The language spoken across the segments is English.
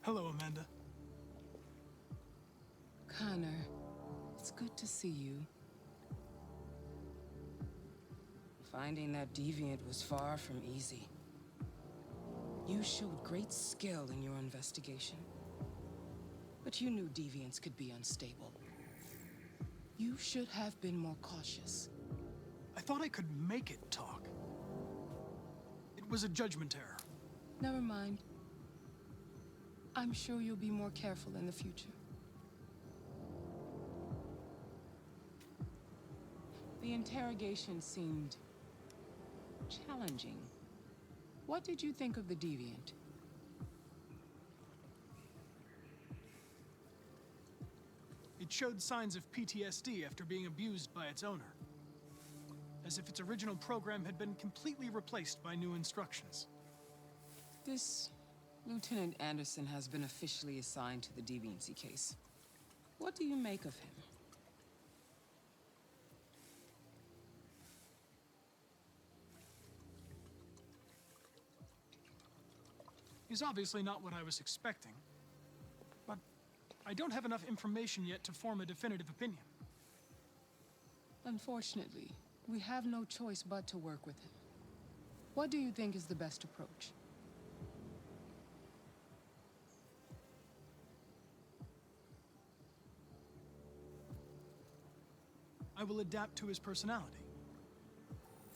Hello, Amanda. Connor, it's good to see you. Finding that deviant was far from easy. You showed great skill in your investigation. But you knew deviants could be unstable. You should have been more cautious. I thought I could make it talk. It was a judgment error. Never mind. I'm sure you'll be more careful in the future. The interrogation seemed challenging. What did you think of the deviant? It showed signs of PTSD after being abused by its owner. As if its original program had been completely replaced by new instructions. This Lieutenant Anderson has been officially assigned to the deviancy case. What do you make of him? He's obviously not what I was expecting. But I don't have enough information yet to form a definitive opinion. Unfortunately, we have no choice but to work with him. What do you think is the best approach? I will adapt to his personality.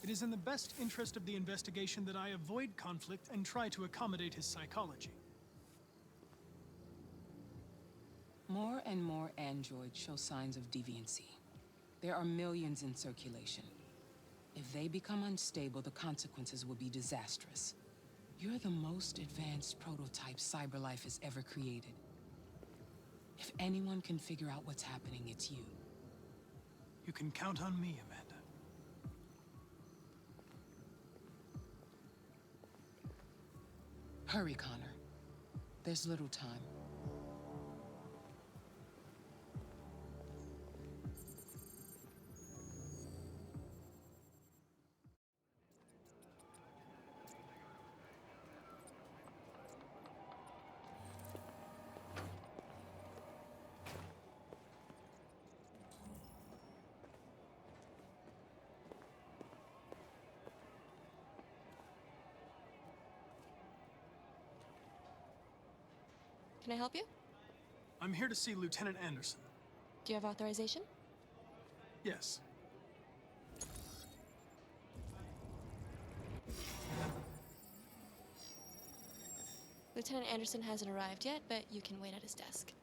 It is in the best interest of the investigation that I avoid conflict and try to accommodate his psychology. More and more androids show signs of deviancy. There are millions in circulation. If they become unstable, the consequences will be disastrous. You're the most advanced prototype CyberLife has ever created. If anyone can figure out what's happening, it's you. You can count on me, Amanda. Hurry, Connor. There's little time. Can I help you? I'm here to see Lieutenant Anderson. Do you have authorization? Yes. Lieutenant Anderson hasn't arrived yet, but you can wait at his desk.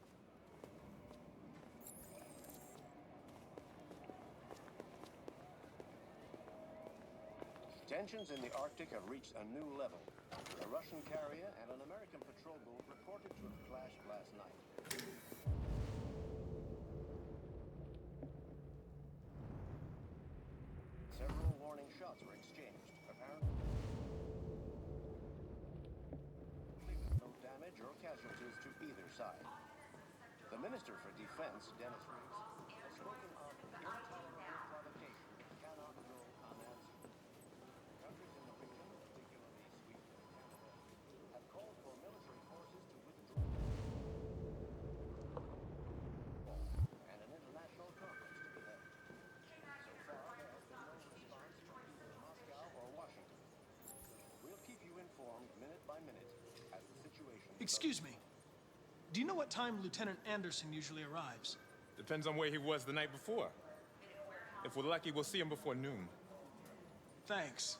Tensions in the Arctic have reached a new level. A Russian carrier and an American patrol boat reported to have clashed last night. Several warning shots were exchanged, apparently with no damage or casualties to either side. The Minister for Defense, Dennis Riggs, has spoken of intolerable provocation that cannot go unanswered. Countries in the region, particularly Sweden and Canada, have called for military forces to withdraw and an international conference to be held. So far, there has been no response from either Moscow or Washington. We'll keep you informed minute by minute as the situation Excuse me. Do you know what time Lieutenant Anderson usually arrives? Depends on where he was the night before. If we're lucky, we'll see him before noon. Thanks.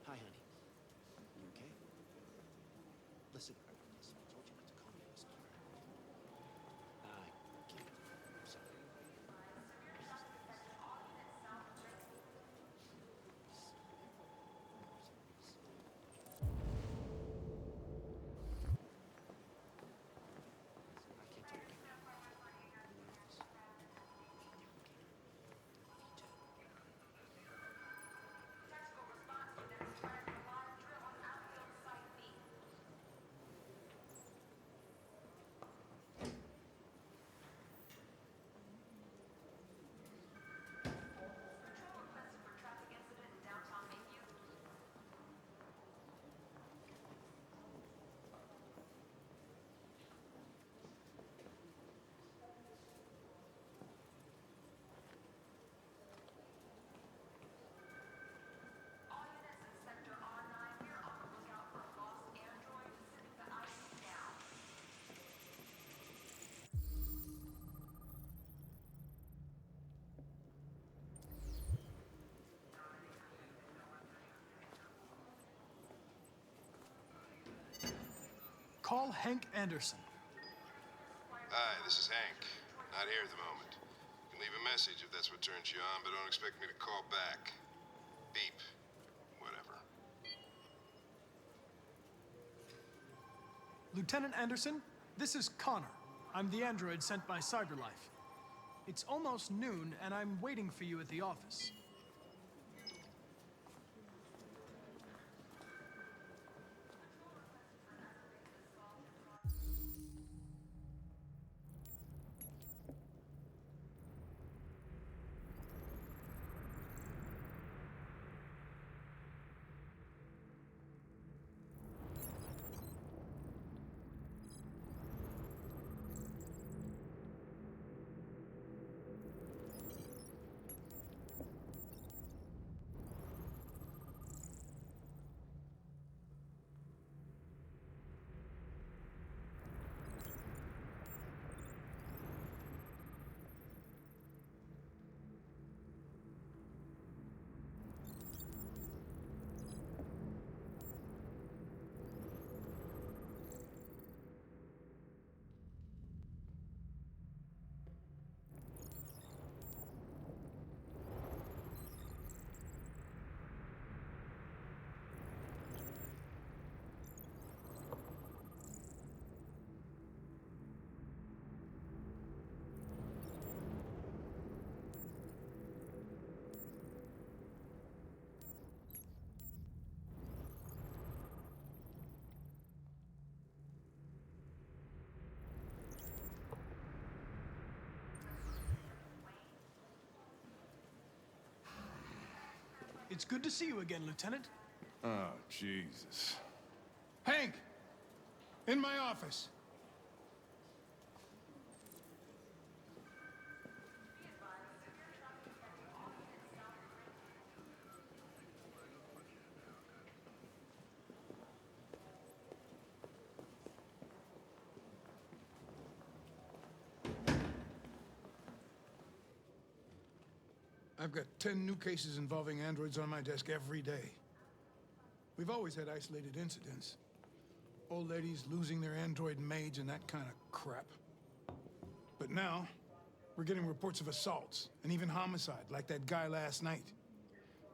Hi, honey. You okay? Listen, I told you not to call me this number. I can't. I'm sorry. I can't talk right now. I'm in the office. You too. Call Hank Anderson. Hi, this is Hank. Not here at the moment. You can leave a message if that's what turns you on, but don't expect me to call back. Beep. Whatever. Lieutenant Anderson, this is Connor. I'm the android sent by Cyberlife. It's almost noon, and I'm waiting for you at the office. It's good to see you again, Lieutenant. Oh, Jesus. Hank! In my office. I've got 10 new cases involving androids on my desk every day. We've always had isolated incidents. Old ladies losing their android maids and that kind of crap. But now, we're getting reports of assaults and even homicide, like that guy last night.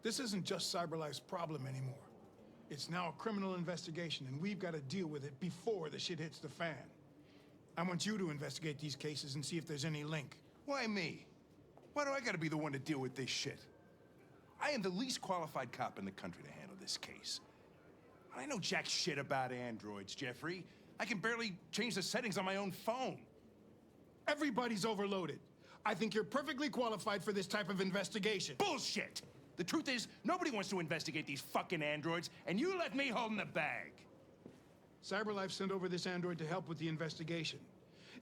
This isn't just CyberLife's problem anymore. It's now a criminal investigation, and we've got to deal with it before the shit hits the fan. I want you to investigate these cases and see if there's any link. Why me? Why do I gotta be the one to deal with this shit? I am the least qualified cop in the country to handle this case. I know jack shit about androids, Jeffrey. I can barely change the settings on my own phone. Everybody's overloaded. I think you're perfectly qualified for this type of investigation. Bullshit! The truth is, nobody wants to investigate these fucking androids, and you let me hold in the bag. CyberLife sent over this android to help with the investigation.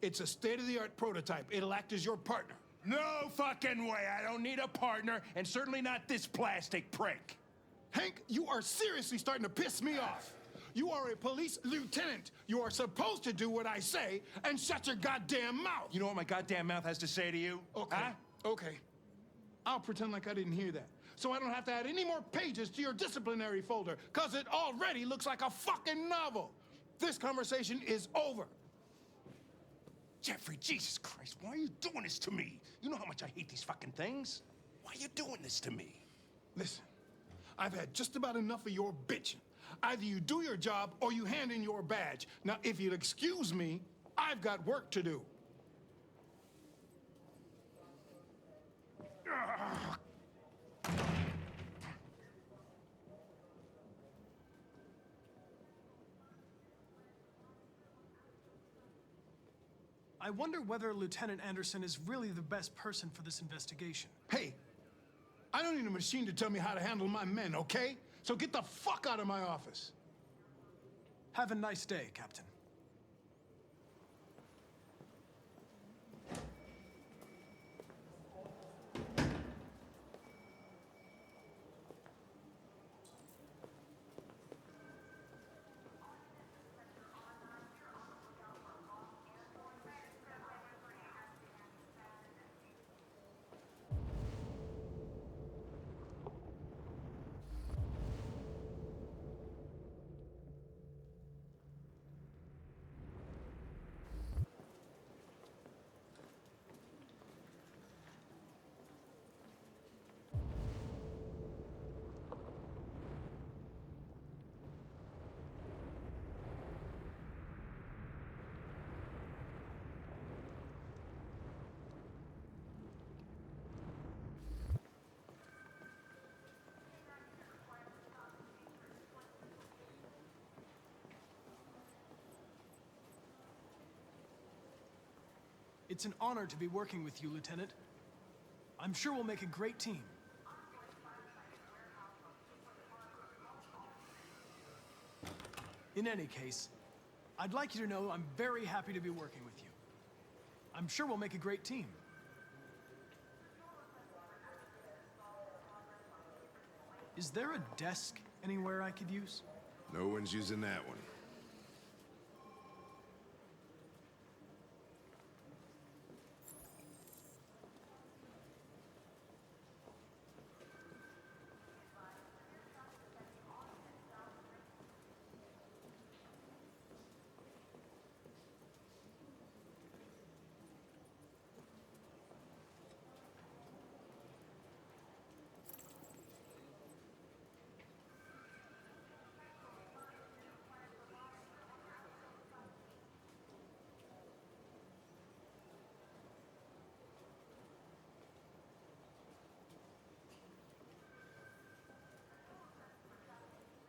It's a state-of-the-art prototype. It'll act as your partner. No fucking way! I don't need a partner, and certainly not this plastic prick. Hank, you are seriously starting to piss me off. You are a police lieutenant. You are supposed to do what I say and shut your goddamn mouth. You know what my goddamn mouth has to say to you? Okay, Huh? okay. I'll pretend like I didn't hear that, so I don't have to add any more pages to your disciplinary folder, because it already looks like a fucking novel. This conversation is over. Jeffrey, Jesus Christ, why are you doing this to me? You know how much I hate these fucking things. Why are you doing this to me? Listen, I've had just about enough of your bitching. Either you do your job or you hand in your badge. Now, if you'll excuse me, I've got work to do. I wonder whether Lieutenant Anderson is really the best person for this investigation. Hey, I don't need a machine to tell me how to handle my men, okay? So get the fuck out of my office. Have a nice day, Captain. It's an honor to be working with you, Lieutenant. I'm sure we'll make a great team. In any case, I'd like you to know I'm very happy to be working with you. I'm sure we'll make a great team. Is there a desk anywhere I could use? No one's using that one.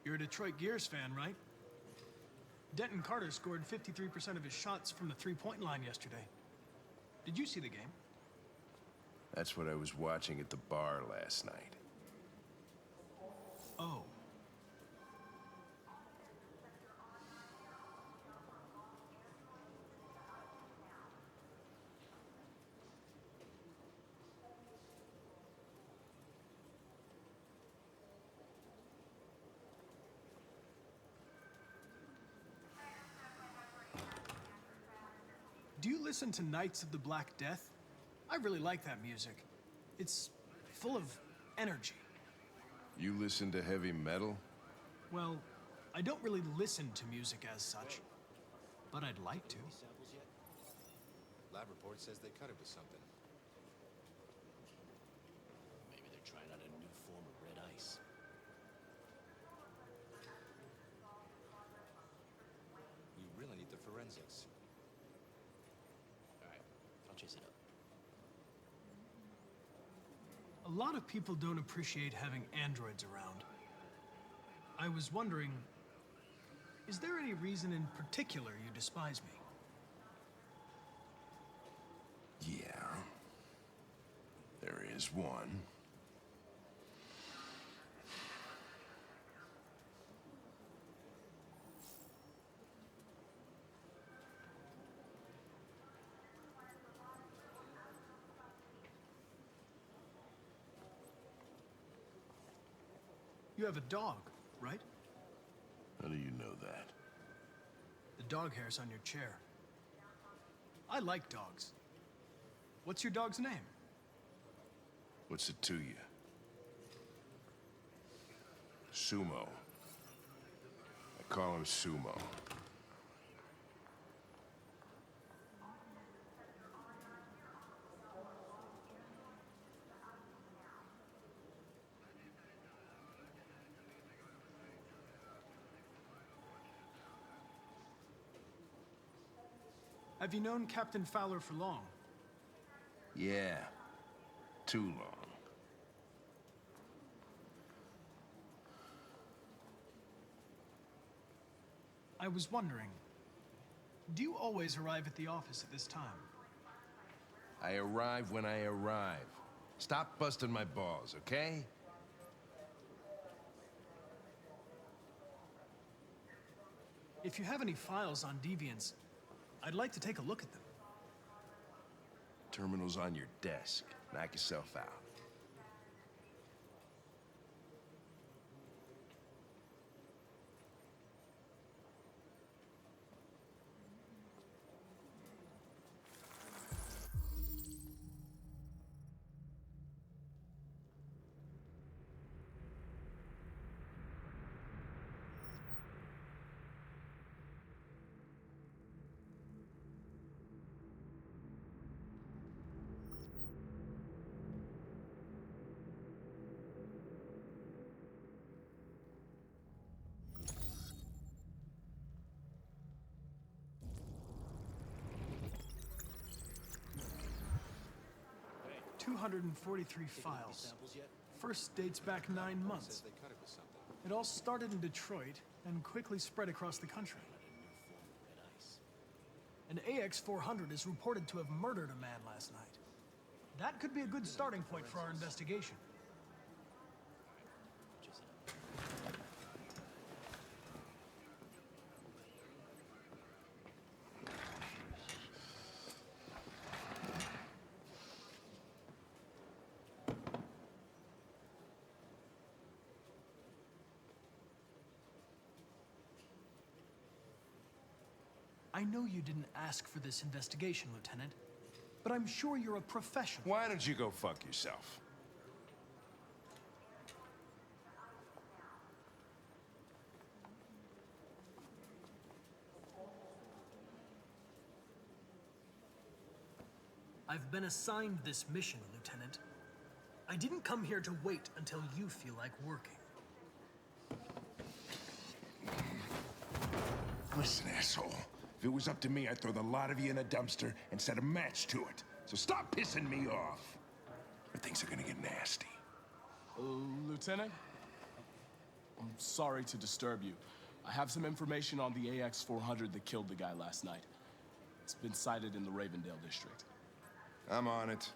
You're a Detroit Gears fan, right? Denton Carter scored 53% of his shots from the three-point line yesterday. Did you see the game? That's what I was watching at the bar last night. Oh. Do you listen to Knights of the Black Death? I really like that music. It's full of energy. You listen to heavy metal? Well, I don't really listen to music as such, but I'd like to. Any samples yet? Lab report says they cut it with something. Maybe they're trying out a new form of red ice. We really need the forensics. All right, I'll chase it up. A lot of people don't appreciate having androids around. I was wondering, is there any reason in particular you despise me? Yeah. There is one. You have a dog, right? How do you know that? The dog hair's on your chair. I like dogs. What's your dog's name? What's it to you? Sumo. I call him Sumo. Have you known Captain Fowler for long? Yeah. Too long. I was wondering, do you always arrive at the office at this time? I arrive when I arrive. Stop busting my balls, okay? If you have any files on Deviants, I'd like to take a look at them. Terminal's on your desk. Knock yourself out. Hey, 243 taking any files. samples yet? First dates back 9 months. Says they cut it with something. It all started in Detroit and quickly spread across the country. A new form of red ice. An AX-400 is reported to have murdered a man last night. That could be a good starting point for our investigation. I know you didn't ask for this investigation, Lieutenant, but I'm sure you're a professional. Why don't you go fuck yourself? I've been assigned this mission, Lieutenant. I didn't come here to wait until you feel like working. Listen, asshole. If it was up to me, I'd throw the lot of you in a dumpster and set a match to it. So stop pissing me off. Or things are gonna get nasty. Lieutenant? I'm sorry to disturb you. I have some information on the AX-400 that killed the guy last night. It's been sighted in the Ravendale district. I'm on it.